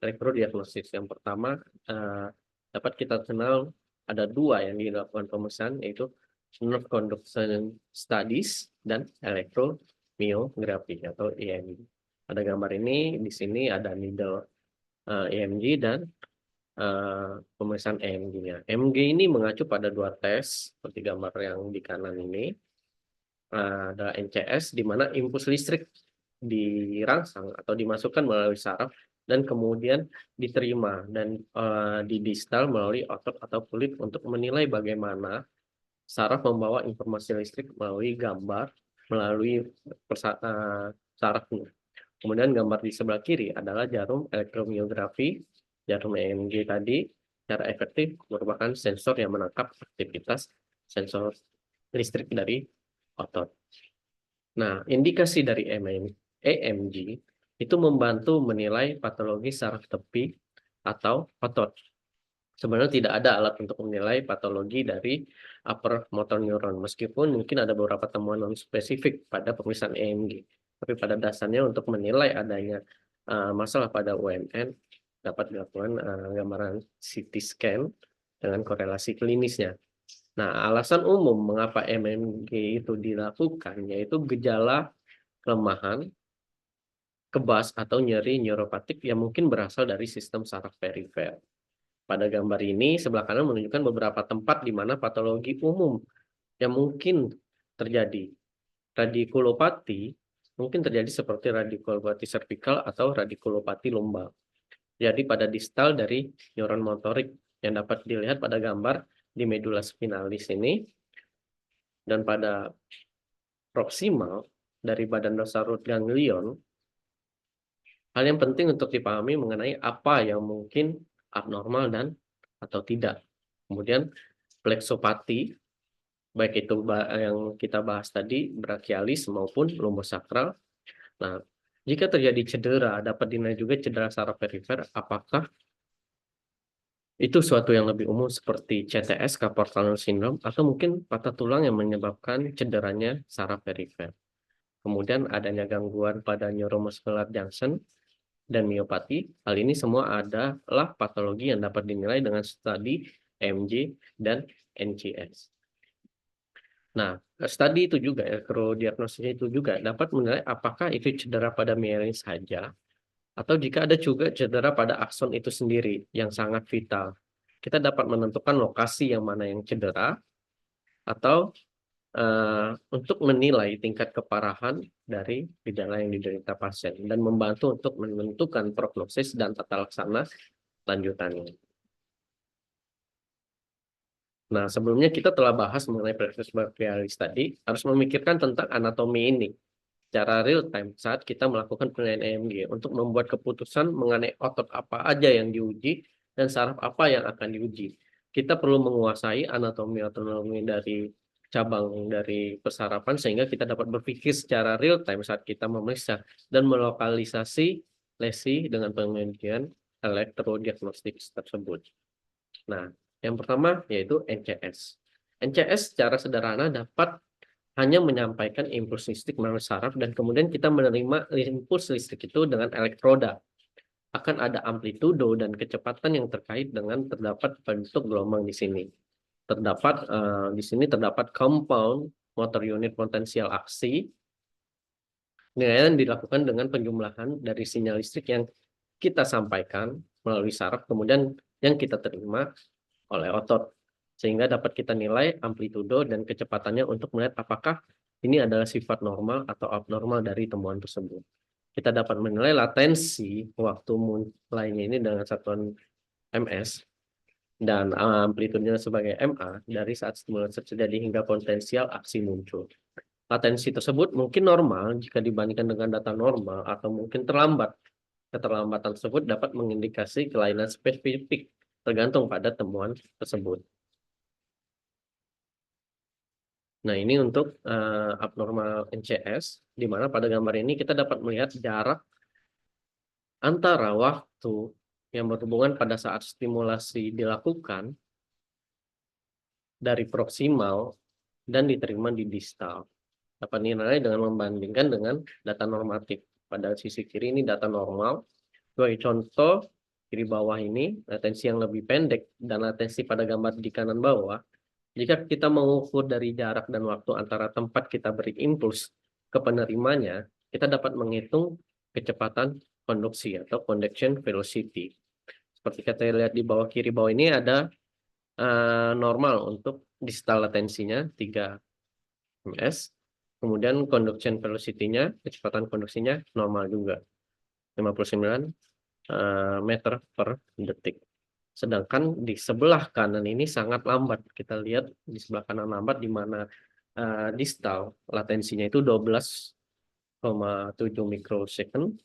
elektrodiagnosis. Yang pertama, dapat kita kenal ada dua yang dilakukan pemeriksaan, yaitu nerve conduction studies dan elektromyografi atau EMG. Pada gambar ini, di sini ada needle EMG dan pemeriksaan EMG-nya. EMG ini mengacu pada dua tes, seperti gambar yang di kanan ini. Ada NCS, di mana impuls listrik dirangsang atau dimasukkan melalui saraf dan kemudian diterima dan di distal melalui otot atau kulit untuk menilai bagaimana saraf membawa informasi listrik melalui gambar melalui sarafnya. Kemudian gambar di sebelah kiri adalah jarum elektromyografi. Jarum EMG tadi secara efektif merupakan sensor yang menangkap aktivitas sensor listrik dari otot. Nah, indikasi dari EMG itu membantu menilai patologi saraf tepi atau otot. Sebenarnya tidak ada alat untuk menilai patologi dari upper motor neuron, meskipun mungkin ada beberapa temuan non spesifik pada pemeriksaan EMG. Tapi pada dasarnya untuk menilai adanya masalah pada UMN dapat dilakukan gambaran CT scan dengan korelasi klinisnya. Nah, alasan umum mengapa EMG itu dilakukan yaitu gejala kelemahan, kebas atau nyeri neuropatik yang mungkin berasal dari sistem saraf perifer. Pada gambar ini, sebelah kanan menunjukkan beberapa tempat di mana patologi umum yang mungkin terjadi. Radikulopati mungkin terjadi seperti radikulopati servikal atau radikulopati lumbal. Jadi pada distal dari neuron motorik yang dapat dilihat pada gambar di medula spinalis ini, dan pada proksimal dari badan dasar root ganglion. Hal yang penting untuk dipahami mengenai apa yang mungkin abnormal dan atau tidak. Kemudian plexopati, baik itu yang kita bahas tadi, brachialis maupun lumbosakral. Nah, jika terjadi cedera, dapat dinilai juga cedera saraf perifer, apakah itu suatu yang lebih umum seperti CTS, carpal tunnel syndrome, atau mungkin patah tulang yang menyebabkan cederanya saraf perifer. Kemudian adanya gangguan pada neuromuscular junction dan miopati. Hal ini semua adalah patologi yang dapat dinilai dengan studi EMG dan NCS. Nah, studi itu juga, elektrodiagnosisnya itu juga dapat menilai apakah itu cedera pada mielin saja, atau jika ada juga cedera pada akson itu sendiri yang sangat vital. Kita dapat menentukan lokasi yang mana yang cedera, atau untuk menilai tingkat keparahan dari gejala yang diderita pasien dan membantu untuk menentukan prognosis dan tata laksana lanjutannya. Nah, sebelumnya kita telah bahas mengenai plexus brachialis tadi, harus memikirkan tentang anatomi ini secara real time saat kita melakukan penilaian EMG untuk membuat keputusan mengenai otot apa aja yang diuji dan saraf apa yang akan diuji. Kita perlu menguasai anatomi dari cabang dari persarapan sehingga kita dapat berpikir secara real time saat kita memeriksa dan melokalisasi lesi dengan pengujian elektrodiagnostik tersebut. Nah, yang pertama yaitu NCS. NCS secara sederhana dapat hanya menyampaikan impuls listrik melalui saraf dan kemudian kita menerima impuls listrik itu dengan elektroda. Akan ada amplitudo dan kecepatan yang terkait dengan terdapat bentuk gelombang di sini. Di sini terdapat compound motor unit potensial aksi yang dilakukan dengan penjumlahan dari sinyal listrik yang kita sampaikan melalui saraf kemudian yang kita terima oleh otot, sehingga dapat kita nilai amplitudo dan kecepatannya untuk melihat apakah ini adalah sifat normal atau abnormal dari temuan tersebut. Kita dapat menilai latensi waktu mulainya ini dengan satuan ms dan amplitudenya sebagai MA dari saat stimulasi terjadi hingga potensial aksi muncul. Latensi tersebut mungkin normal jika dibandingkan dengan data normal atau mungkin terlambat. Keterlambatan tersebut dapat mengindikasi kelainan spesifik tergantung pada temuan tersebut. Nah, ini untuk abnormal NCS, di mana pada gambar ini kita dapat melihat jarak antara waktu yang berhubungan pada saat stimulasi dilakukan dari proksimal dan diterima di distal. Dapat dinilai dengan membandingkan dengan data normatif. Pada sisi kiri ini data normal. Sebagai contoh, kiri bawah ini, latensi yang lebih pendek, dan latensi pada gambar di kanan bawah, jika kita mengukur dari jarak dan waktu antara tempat kita beri impuls ke penerimanya, kita dapat menghitung kecepatan konduksi atau conduction velocity. Seperti kita lihat di bawah kiri bawah ini ada normal untuk distal latensinya 3 ms, kemudian conduction velocity-nya, kecepatan konduksinya normal juga 59 meter per detik. Sedangkan di sebelah kanan ini sangat lambat. Kita lihat di sebelah kanan lambat, di mana distal latensinya itu 12,7 mikrosecond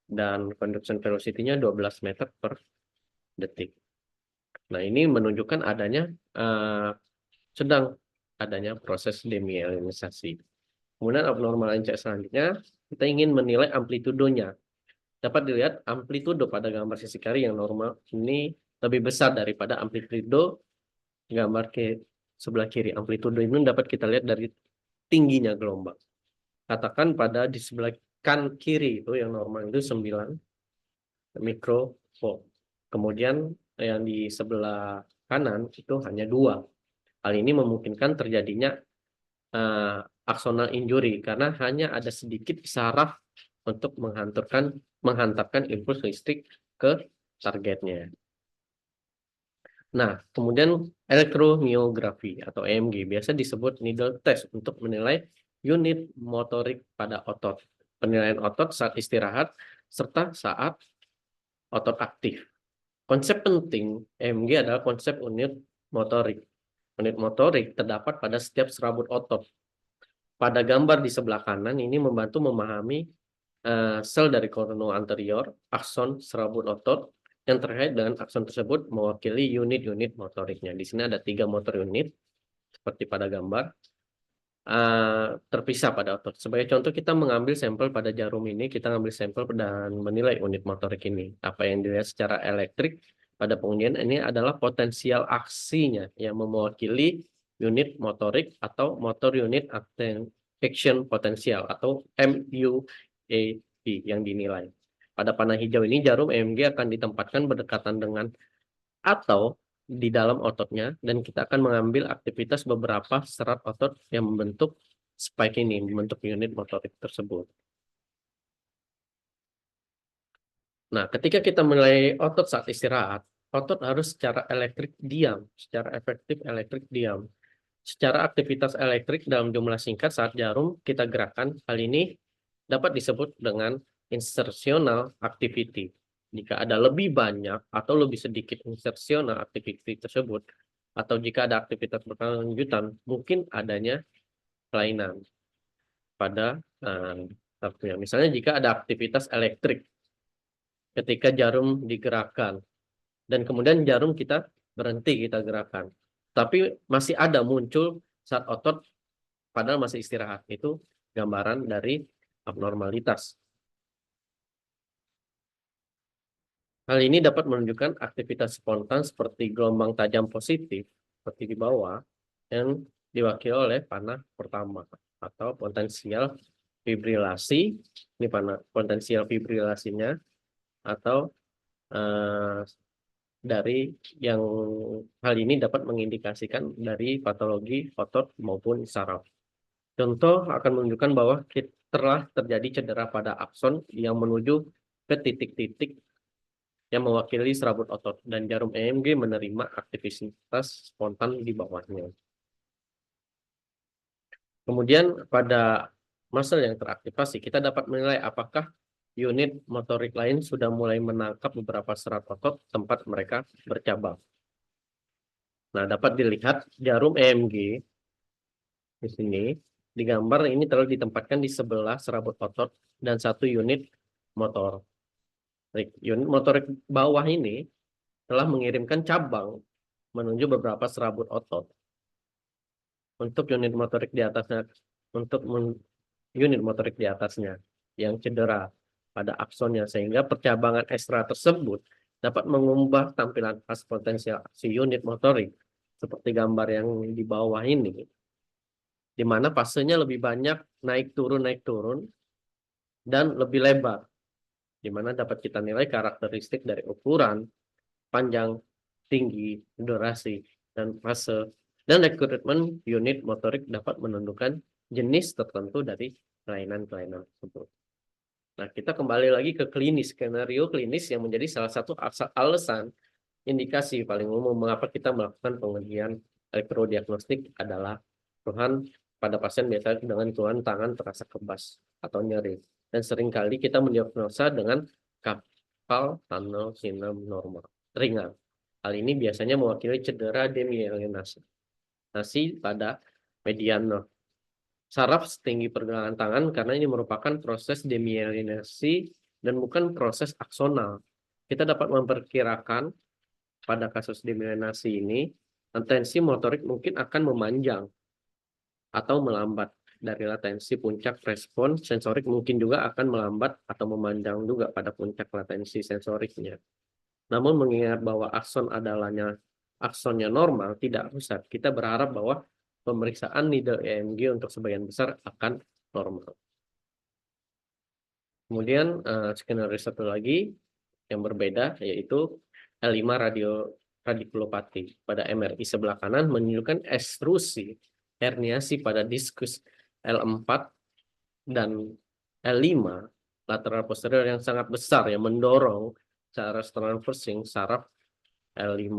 dan conduction velocity-nya 12 meter per detik. Nah, ini menunjukkan adanya sedang adanya proses demyelinisasi. Kemudian abnormal NC selanjutnya, kita ingin menilai amplitudonya. Dapat dilihat amplitudo pada gambar sisi kiri yang normal ini lebih besar daripada amplitudo gambar ke sebelah kiri. Amplitudo ini dapat kita lihat dari tingginya gelombang. Katakan pada di sebelah kan kiri itu yang normal itu 9 mikrovolt. Kemudian yang di sebelah kanan itu hanya 2. Hal ini memungkinkan terjadinya axonal injury karena hanya ada sedikit saraf untuk menghantarkan impuls listrik ke targetnya. Nah, kemudian elektromiografi atau EMG biasa disebut needle test untuk menilai unit motorik pada otot, penilaian otot saat istirahat, serta saat otot aktif. Konsep penting EMG adalah konsep unit motorik. Unit motorik terdapat pada setiap serabut otot. Pada gambar di sebelah kanan ini membantu memahami sel dari korno anterior, akson serabut otot yang terkait dengan akson tersebut mewakili unit-unit motoriknya. Di sini ada 3 motor unit seperti pada gambar terpisah pada otot. Sebagai contoh, kita mengambil sampel pada jarum ini, kita mengambil sampel dan menilai unit motorik ini. Apa yang dilihat secara elektrik pada pengundian ini adalah potensial aksinya yang mewakili unit motorik atau motor unit action potensial atau MUAP yang dinilai. Pada panah hijau ini jarum EMG akan ditempatkan berdekatan dengan atau di dalam ototnya dan kita akan mengambil aktivitas beberapa serat otot yang membentuk spike ini, membentuk unit motorik tersebut. Nah, ketika kita menilai otot saat istirahat, otot harus secara elektrik diam, secara efektif elektrik diam. Secara aktivitas elektrik dalam jumlah singkat saat jarum kita gerakan, hal ini dapat disebut dengan insertional activity. Jika ada lebih banyak atau lebih sedikit insertional activity tersebut, atau jika ada aktivitas berkelanjutan, mungkin adanya kelainan pada satunya. Misalnya jika ada aktivitas elektrik ketika jarum digerakkan, dan kemudian jarum kita berhenti kita gerakan. Tapi masih ada muncul saat otot padahal masih istirahat. Itu gambaran dari abnormalitas. Hal ini dapat menunjukkan aktivitas spontan seperti gelombang tajam positif, seperti di bawah, yang diwakili oleh panah pertama, atau potensial fibrilasi. Ini panah potensial fibrilasinya, atau dari yang hal ini dapat mengindikasikan dari patologi otot maupun saraf. Contoh akan menunjukkan bahwa telah terjadi cedera pada akson yang menuju ke titik-titik yang mewakili serabut otot dan jarum EMG menerima aktivitas spontan di bawahnya. Kemudian pada muscle yang teraktivasi kita dapat menilai apakah unit motorik lain sudah mulai menangkap beberapa serat otot tempat mereka bercabang. Nah, dapat dilihat jarum EMG di sini, di gambar ini telah ditempatkan di sebelah serabut otot dan satu unit motor. Unit motorik bawah ini telah mengirimkan cabang menuju beberapa serabut otot. Untuk unit motorik di atasnya, unit motorik di atasnya yang cedera pada aksonnya, sehingga percabangan ekstra tersebut dapat mengubah tampilan khas potensial aksi unit motorik seperti gambar yang di bawah ini, di mana fasenya lebih banyak naik turun dan lebih lebar. di mana dapat kita nilai karakteristik dari ukuran, panjang, tinggi, durasi, dan fase. Dan rekrutmen unit motorik dapat menentukan jenis tertentu dari kelainan-kelainan tersebut. Nah, kita kembali lagi ke klinis, skenario klinis yang menjadi salah satu alasan indikasi paling umum mengapa kita melakukan pengujian elektrodiagnostik adalah keluhan pada pasien biasanya dengan keluhan tangan terasa kebas atau nyeri. Dan seringkali kita mendiagnosa dengan carpal tunnel syndrome normal ringan. Hal ini biasanya mewakili cedera demyelinasi pada median nerve saraf setinggi pergelangan tangan karena ini merupakan proses demyelinasi dan bukan proses aksonal. Kita dapat memperkirakan pada kasus demyelinasi ini, tensi motorik mungkin akan memanjang atau melambat. Dari latensi puncak respon sensorik mungkin juga akan melambat atau memanjang juga pada puncak latensi sensoriknya. Namun mengingat bahwa aksonnya normal, tidak rusak, kita berharap bahwa pemeriksaan needle EMG untuk sebagian besar akan normal. Kemudian skenario satu lagi yang berbeda yaitu L5 radikulopati pada MRI sebelah kanan menunjukkan ekstrusi herniasi pada diskus L4 dan L5 lateral posterior yang sangat besar yang mendorong secara transversing saraf L5.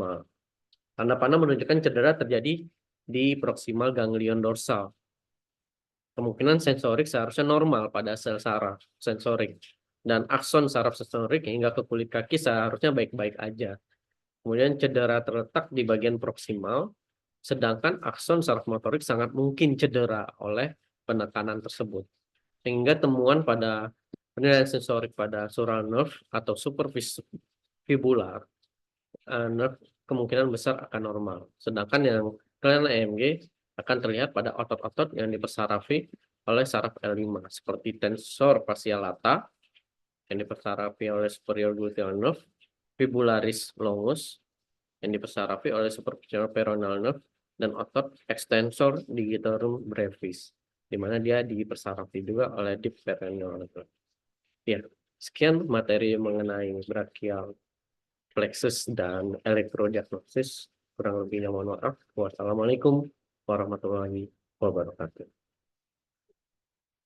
Tanda panah menunjukkan cedera terjadi di proksimal ganglion dorsal. Kemungkinan sensorik seharusnya normal pada sel saraf sensorik. Dan akson saraf sensorik hingga ke kulit kaki seharusnya baik-baik aja. Kemudian cedera terletak di bagian proksimal, sedangkan akson saraf motorik sangat mungkin cedera oleh penekanan tersebut. Sehingga temuan pada penilaian sensorik pada sural nerve atau superfibular nerve kemungkinan besar akan normal. Sedangkan yang kelainan EMG akan terlihat pada otot-otot yang dipersarafi oleh saraf L5 seperti tensor facial lata yang dipersarafi oleh superior gluteal nerve, fibularis longus yang dipersarafi oleh superficial peroneal nerve, dan otot extensor digitorum brevis di mana dia dipersarafi juga oleh deep peroneal nerve. Ya, sekian materi mengenai brachial plexus dan elektrodiagnosis. Kurang lebihnya mohon maaf. Wassalamualaikum warahmatullahi wabarakatuh.